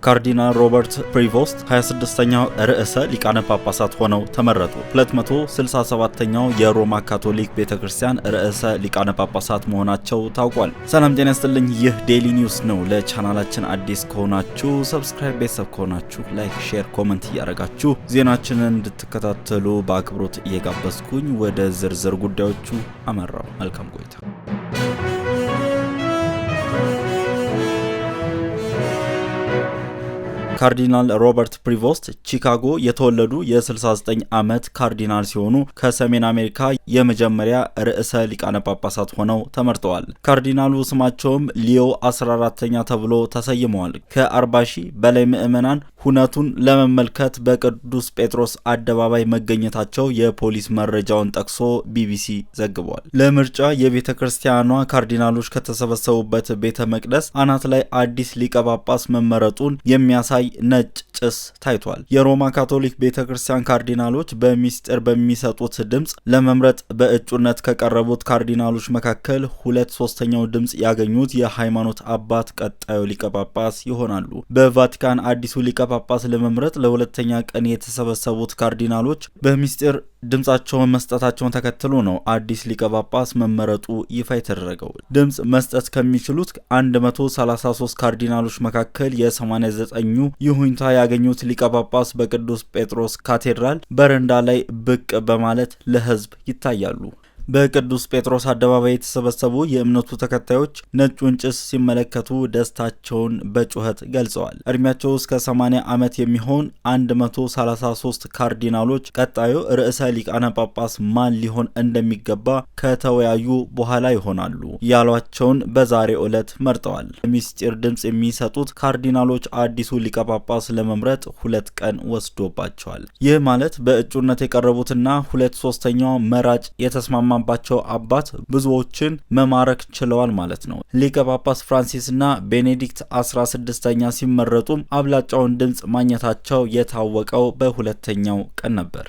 ካርዲናል ሮበርት ፕሪቮስት 26ኛው ርዕሰ ሊቃነ ጳጳሳት ሆነው ተመረጡ። 267ኛው የሮማ ካቶሊክ ቤተክርስቲያን ርዕሰ ሊቃነ ጳጳሳት መሆናቸው ታውቋል። ሰላም ጤና ይስጥልኝ። ይህ ዴይሊ ኒውስ ነው። ለቻናላችን አዲስ ከሆናችሁ ሰብስክራይብ፣ ቤተሰብ ከሆናችሁ ላይክ፣ ሼር፣ ኮመንት እያደረጋችሁ ዜናችንን እንድትከታተሉ በአክብሮት እየጋበዝኩኝ ወደ ዝርዝር ጉዳዮቹ አመራው። መልካም ቆይታ። ካርዲናል ሮበርት ፕሪቮስት ቺካጎ የተወለዱ የ69 ዓመት ካርዲናል ሲሆኑ ከሰሜን አሜሪካ የመጀመሪያ ርዕሰ ሊቃነ ጳጳሳት ሆነው ተመርጠዋል። ካርዲናሉ ስማቸውም ሊዮ 14ኛ ተብሎ ተሰይመዋል። ከ40 ሺህ በላይ ምዕመናን ሁነቱን ለመመልከት በቅዱስ ጴጥሮስ አደባባይ መገኘታቸው የፖሊስ መረጃውን ጠቅሶ ቢቢሲ ዘግቧል። ለምርጫ የቤተ ክርስቲያኗ ካርዲናሎች ከተሰበሰቡበት ቤተ መቅደስ አናት ላይ አዲስ ሊቀ ጳጳስ መመረጡን የሚያሳይ ነጭ ጭስ ታይቷል። የሮማ ካቶሊክ ቤተክርስቲያን ካርዲናሎች በሚስጥር በሚሰጡት ድምጽ ለመምረጥ በእጩነት ከቀረቡት ካርዲናሎች መካከል 2/3ኛው ድምጽ ያገኙት የሃይማኖት አባት ቀጣዩ ሊቀ ጳጳስ ይሆናሉ። በቫቲካን አዲሱ ሊቀ ጳጳስ ለመምረጥ ለሁለተኛ ቀን የተሰበሰቡት ካርዲናሎች በሚስጥር ድምጻቸውን መስጠታቸውን ተከትሎ ነው አዲስ ሊቀ ጳጳስ መመረጡ ይፋ የተደረገው። ድምጽ መስጠት ከሚችሉት 133 ካርዲናሎች መካከል የ89ኙ ይሁንታ ያገኙት ሊቀ ጳጳስ በቅዱስ ጴጥሮስ ካቴድራል በረንዳ ላይ ብቅ በማለት ለሕዝብ ይታያሉ። በቅዱስ ጴጥሮስ አደባባይ የተሰበሰቡ የእምነቱ ተከታዮች ነጩን ጭስ ሲመለከቱ ደስታቸውን በጩኸት ገልጸዋል። እድሜያቸው እስከ 80 ዓመት የሚሆን 133 ካርዲናሎች ቀጣዩ ርዕሰ ሊቃነ ጳጳስ ማን ሊሆን እንደሚገባ ከተወያዩ በኋላ ይሆናሉ ያሏቸውን በዛሬው ዕለት መርጠዋል። ሚስጢር ድምጽ የሚሰጡት ካርዲናሎች አዲሱ ሊቀ ጳጳስ ለመምረጥ 2 ቀን ወስዶባቸዋል። ይህ ማለት በእጩነት የቀረቡትና 2/3ኛው መራጭ የተስማማ ባቸው አባት ብዙዎችን መማረክ ችለዋል ማለት ነው። ሊቀ ጳጳስ ፍራንሲስ እና ቤኔዲክት 16ኛ ሲመረጡም አብላጫውን ድምጽ ማግኘታቸው የታወቀው በሁለተኛው ቀን ነበር።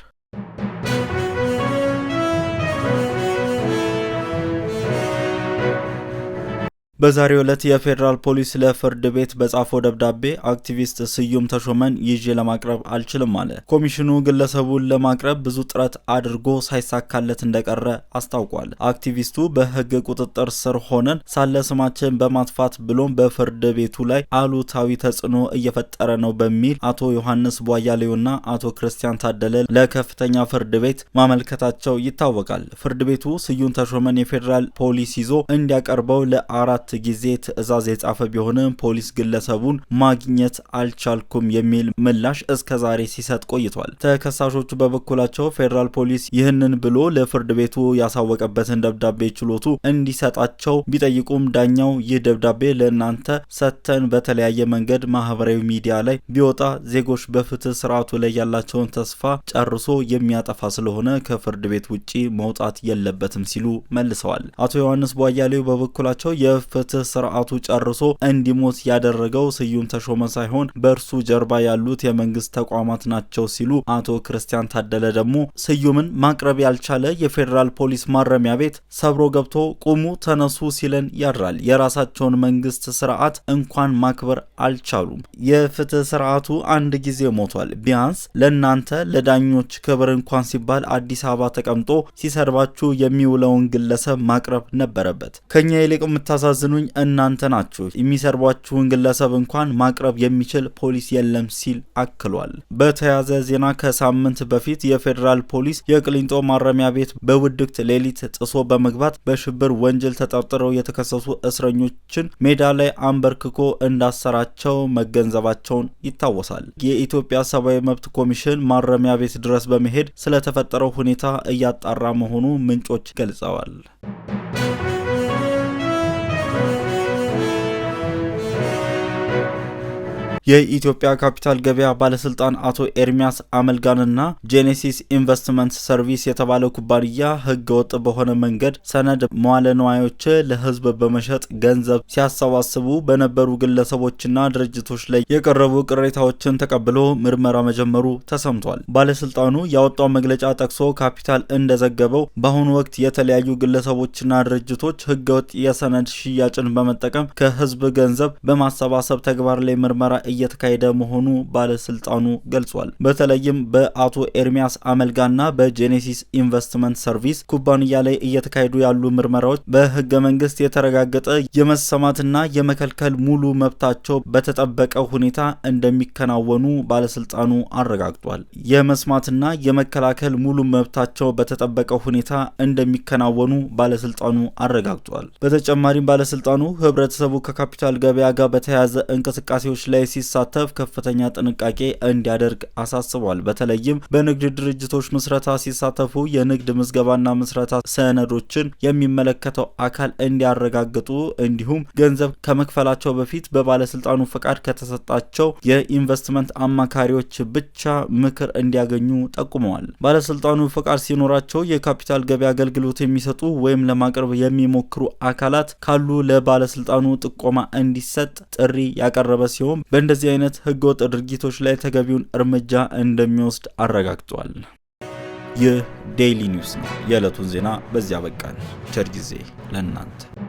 በዛሬው ዕለት የፌዴራል ፖሊስ ለፍርድ ቤት በጻፈው ደብዳቤ አክቲቪስት ስዩም ተሾመን ይዤ ለማቅረብ አልችልም አለ። ኮሚሽኑ ግለሰቡን ለማቅረብ ብዙ ጥረት አድርጎ ሳይሳካለት እንደቀረ አስታውቋል። አክቲቪስቱ በሕግ ቁጥጥር ስር ሆነን ሳለ ስማችን በማጥፋት ብሎም በፍርድ ቤቱ ላይ አሉታዊ ተጽዕኖ እየፈጠረ ነው በሚል አቶ ዮሐንስ ቧያሌውና አቶ ክርስቲያን ታደለ ለከፍተኛ ፍርድ ቤት ማመልከታቸው ይታወቃል። ፍርድ ቤቱ ስዩም ተሾመን የፌዴራል ፖሊስ ይዞ እንዲያቀርበው ለ4 ጊዜ ትዕዛዝ የጻፈ ቢሆንም ፖሊስ ግለሰቡን ማግኘት አልቻልኩም የሚል ምላሽ እስከዛሬ ሲሰጥ ቆይቷል። ተከሳሾቹ በበኩላቸው ፌዴራል ፖሊስ ይህንን ብሎ ለፍርድ ቤቱ ያሳወቀበትን ደብዳቤ ችሎቱ እንዲሰጣቸው ቢጠይቁም ዳኛው ይህ ደብዳቤ ለእናንተ ሰተን በተለያየ መንገድ ማህበራዊ ሚዲያ ላይ ቢወጣ ዜጎች በፍትህ ስርዓቱ ላይ ያላቸውን ተስፋ ጨርሶ የሚያጠፋ ስለሆነ ከፍርድ ቤት ውጪ መውጣት የለበትም ሲሉ መልሰዋል። አቶ ዮሐንስ ቧያሌው በበኩላቸው ፍትህ ስርዓቱ ጨርሶ እንዲሞት ያደረገው ስዩም ተሾመ ሳይሆን በእርሱ ጀርባ ያሉት የመንግስት ተቋማት ናቸው ሲሉ፣ አቶ ክርስቲያን ታደለ ደግሞ ስዩምን ማቅረብ ያልቻለ የፌዴራል ፖሊስ ማረሚያ ቤት ሰብሮ ገብቶ ቁሙ ተነሱ ሲለን ያድራል። የራሳቸውን መንግስት ስርዓት እንኳን ማክበር አልቻሉም። የፍትህ ስርዓቱ አንድ ጊዜ ሞቷል። ቢያንስ ለናንተ ለዳኞች ክብር እንኳን ሲባል አዲስ አበባ ተቀምጦ ሲሰርባችሁ የሚውለውን ግለሰብ ማቅረብ ነበረበት። ከኛ ይልቅ የምታሳዝኑኝ እናንተ ናችሁ። የሚሰርቧችሁን ግለሰብ እንኳን ማቅረብ የሚችል ፖሊስ የለም ሲል አክሏል። በተያያዘ ዜና ከሳምንት በፊት የፌዴራል ፖሊስ የቅሊንጦ ማረሚያ ቤት በውድቅት ሌሊት ጥሶ በመግባት በሽብር ወንጀል ተጠርጥረው የተከሰሱ እስረኞችን ሜዳ ላይ አንበርክኮ እንዳሰራቸው መገንዘባቸውን ይታወሳል። የኢትዮጵያ ሰብአዊ መብት ኮሚሽን ማረሚያ ቤት ድረስ በመሄድ ስለተፈጠረው ሁኔታ እያጣራ መሆኑ ምንጮች ገልጸዋል። የኢትዮጵያ ካፒታል ገበያ ባለስልጣን አቶ ኤርሚያስ አመልጋንና ጄኔሲስ ኢንቨስትመንት ሰርቪስ የተባለው ኩባንያ ህገወጥ በሆነ መንገድ ሰነድ መዋለ ንዋዮች ለህዝብ በመሸጥ ገንዘብ ሲያሰባስቡ በነበሩ ግለሰቦችና ድርጅቶች ላይ የቀረቡ ቅሬታዎችን ተቀብሎ ምርመራ መጀመሩ ተሰምቷል። ባለስልጣኑ ያወጣው መግለጫ ጠቅሶ ካፒታል እንደዘገበው በአሁኑ ወቅት የተለያዩ ግለሰቦችና ድርጅቶች ህገወጥ የሰነድ ሽያጭን በመጠቀም ከህዝብ ገንዘብ በማሰባሰብ ተግባር ላይ ምርመራ እየተካሄደ መሆኑ ባለስልጣኑ ገልጿል። በተለይም በአቶ ኤርሚያስ አመልጋና በጄኔሲስ ኢንቨስትመንት ሰርቪስ ኩባንያ ላይ እየተካሄዱ ያሉ ምርመራዎች በህገ መንግስት የተረጋገጠ የመሰማትና የመከልከል ሙሉ መብታቸው በተጠበቀ ሁኔታ እንደሚከናወኑ ባለስልጣኑ አረጋግጧል። የመስማትና የመከላከል ሙሉ መብታቸው በተጠበቀ ሁኔታ እንደሚከናወኑ ባለስልጣኑ አረጋግጧል። በተጨማሪም ባለስልጣኑ ህብረተሰቡ ከካፒታል ገበያ ጋር በተያያዘ እንቅስቃሴዎች ላይ ሲሳተፍ ከፍተኛ ጥንቃቄ እንዲያደርግ አሳስቧል። በተለይም በንግድ ድርጅቶች ምስረታ ሲሳተፉ የንግድ ምዝገባና ምስረታ ሰነዶችን የሚመለከተው አካል እንዲያረጋግጡ እንዲሁም ገንዘብ ከመክፈላቸው በፊት በባለስልጣኑ ፈቃድ ከተሰጣቸው የኢንቨስትመንት አማካሪዎች ብቻ ምክር እንዲያገኙ ጠቁመዋል። ባለስልጣኑ ፈቃድ ሲኖራቸው የካፒታል ገበያ አገልግሎት የሚሰጡ ወይም ለማቅረብ የሚሞክሩ አካላት ካሉ ለባለስልጣኑ ጥቆማ እንዲሰጥ ጥሪ ያቀረበ ሲሆን በእንደዚህ አይነት ህገወጥ ድርጊቶች ላይ ተገቢውን እርምጃ እንደሚወስድ አረጋግጧል። ይህ ዴይሊ ኒውስ ነው። የዕለቱን ዜና በዚያ በቃን። ቸር ጊዜ ለእናንተ።